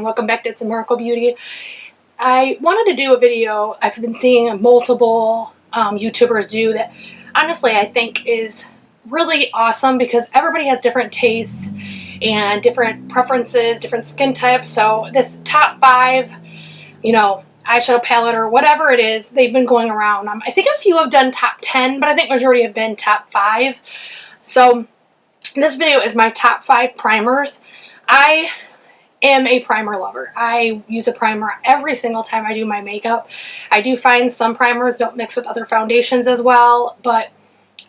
and welcome back to It's a Miracle Beauty. I wanted to do a video I've been seeing multiple YouTubers do that honestly I think is really awesome because everybody has different tastes and different preferences, different skin types. So this top 5, eyeshadow palette or whatever it is, they've been going around. I think a few have done top 10, but I think majority have been top 5. So this video is my top 5 primers. I am a primer lover. I use a primer every single time I do my makeup. I do find some primers don't mix with other foundations as well, but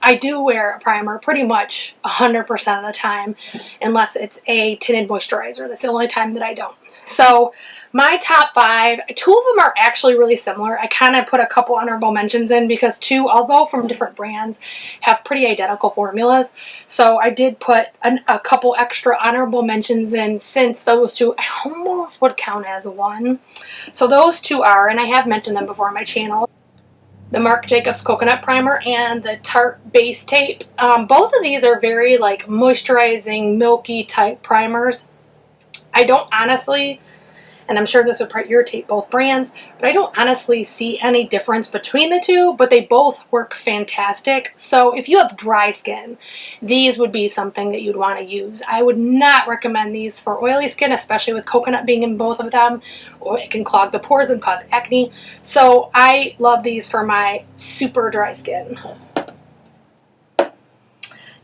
I do wear a primer pretty much 100% of the time, unless it's a tinted moisturizer. That's the only time that I don't. So my top 5, 2 of them are actually really similar. I kind of put a couple honorable mentions in because 2, although from different brands, have pretty identical formulas. So I did put a couple extra honorable mentions in, since those 2 I almost would count as one. So those 2 are, and I have mentioned them before on my channel, the Marc Jacobs Coconut Primer and the Tarte Base Tape. Both of these are very like moisturizing, milky type primers. I don't honestly, and I'm sure this would probably irritate both brands, but I don't honestly see any difference between the 2, but they both work fantastic. So if you have dry skin, these would be something that you'd want to use. I would not recommend these for oily skin, especially with coconut being in both of them, or it can clog the pores and cause acne. So I love these for my super dry skin.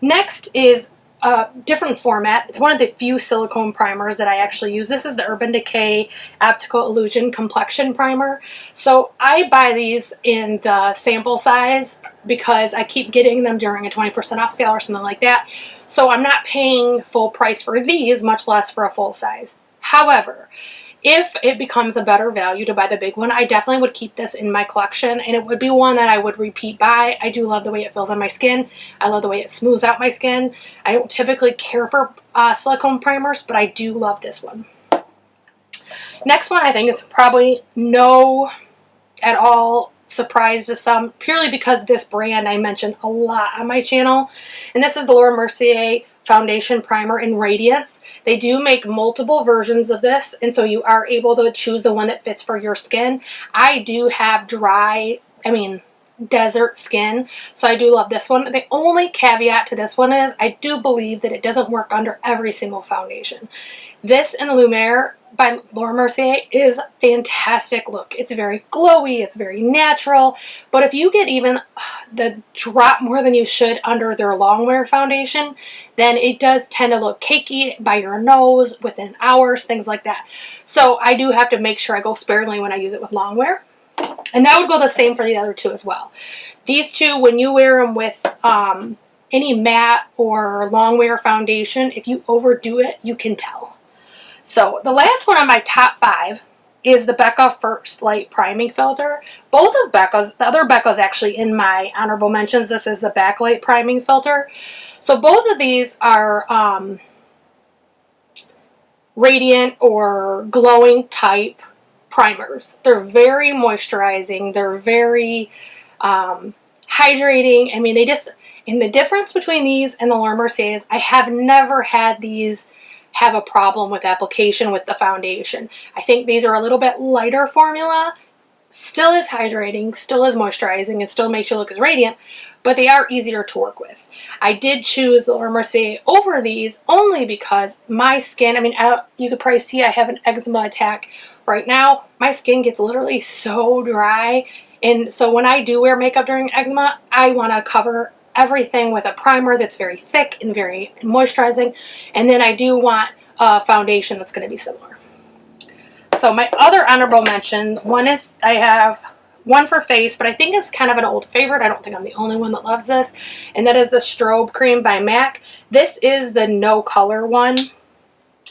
Next is a different format. It's one of the few silicone primers that I actually use. This is the Urban Decay Optical Illusion Complexion Primer. So I buy these in the sample size because I keep getting them during a 20% off sale or something like that. So I'm not paying full price for these, much less for a full size. However, if it becomes a better value to buy the big one, I definitely would keep this in my collection, and it would be one that I would repeat buy. I do love the way it feels on my skin. I love the way it smooths out my skin. I don't typically care for silicone primers, but I do love this one. Next one I think is probably no at all surprise to some, purely because this brand I mentioned a lot on my channel, and this is the Mercier Foundation Primer in Radiance. They do make multiple versions of this, and so you are able to choose the one that fits for your skin. I do have desert skin, so I do love this one. The only caveat to this one is I do believe that it doesn't work under every single foundation. This in Lumiere by Laura Mercier is fantastic look. It's very glowy, it's very natural, but if you get even the drop more than you should under their longwear foundation, then it does tend to look cakey by your nose within hours, things like that. So I do have to make sure I go sparingly when I use it with longwear. And that would go the same for the other 2 as well. These 2, when you wear them with any matte or longwear foundation, if you overdo it, you can tell. So the last one on my top 5 is the Becca First Light Priming Filter. Both of Becca's, the other Becca's actually in my honorable mentions. This is the Backlight Priming Filter. So both of these are radiant or glowing type primers. They're very moisturizing. They're very hydrating. I mean, and the difference between these and the Laura Mercier, I have never had these have a problem with application with the foundation. I think these are a little bit lighter formula, still is hydrating, still is moisturizing, and still makes you look as radiant, but they are easier to work with. I did choose the Laura Mercier over these only because my skin, you could probably see I have an eczema attack right now. My skin gets literally so dry, and so when I do wear makeup during eczema, I want to cover everything with a primer that's very thick and very moisturizing, and then I do want a foundation that's going to be similar. So my other honorable mention, one is, I have one for face, but I think it's kind of an old favorite. I don't think I'm the only one that loves this, and that is the Strobe Cream by MAC. This is the no color one.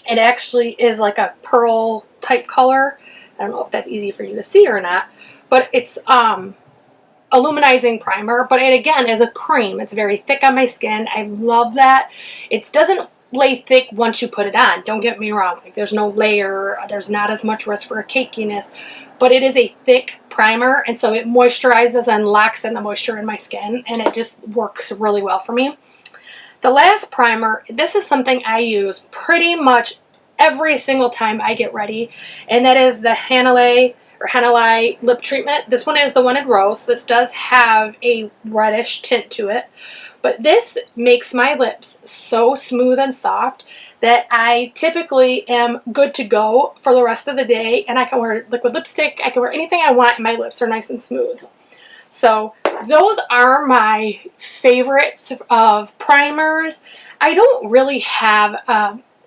It actually is like a pearl type color. I don't know if that's easy for you to see or not, but it's a luminizing primer, but it again is a cream. It's very thick on my skin. I love that. It doesn't lay thick once you put it on. Don't get me wrong. Like, there's no layer. There's not as much risk for a cakiness, but it is a thick primer, and so it moisturizes and locks in the moisture in my skin, and it just works really well for me. The last primer, this is something I use pretty much every single time I get ready, and that is the Hanalei Lip Treatment. This one is the one in rose. This does have a reddish tint to it, but this makes my lips so smooth and soft that I typically am good to go for the rest of the day, and I can wear liquid lipstick, I can wear anything I want, and my lips are nice and smooth. So those are my favorites of primers. I don't really have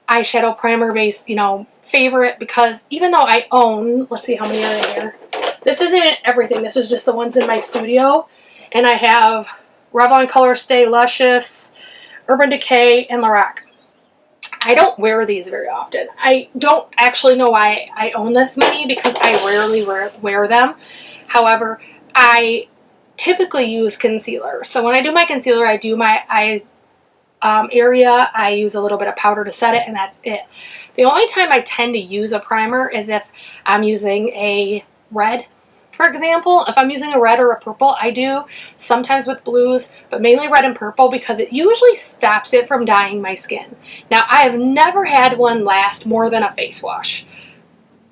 eyeshadow primer base, you know, favorite, because even though I own, let's see how many are in here. This isn't everything. This is just the ones in my studio. And I have Revlon Colorstay, Luscious, Urban Decay, and Lorac. I don't wear these very often. I don't actually know why I own this many, because I rarely wear them. However, I typically use concealer. So when I do my concealer, I do my eye area. I use a little bit of powder to set it, and that's it. The only time I tend to use a primer is if I'm using a red. For example, if I'm using a red or a purple, I do sometimes with blues, but mainly red and purple, because it usually stops it from dyeing my skin. Now, I have never had one last more than a face wash.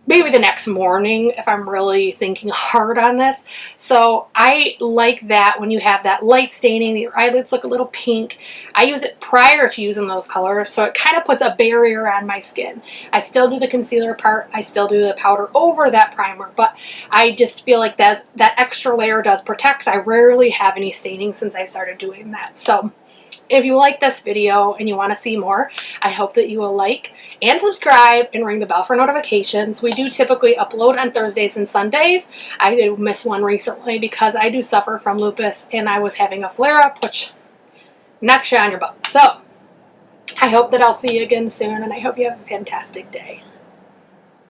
Maybe the next morning if I'm really thinking hard on this. So I like that when you have that light staining, your eyelids look a little pink. I use it prior to using those colors, so it kind of puts a barrier on my skin. I still do the concealer part, I still do the powder over that primer, but I just feel like that extra layer does protect. I rarely have any staining since I started doing that. So if you like this video and you want to see more, I hope that you will like and subscribe and ring the bell for notifications. We do typically upload on Thursdays and Sundays. I did miss one recently because I do suffer from lupus and I was having a flare-up, which knocks you on your butt. So I hope that I'll see you again soon, and I hope you have a fantastic day.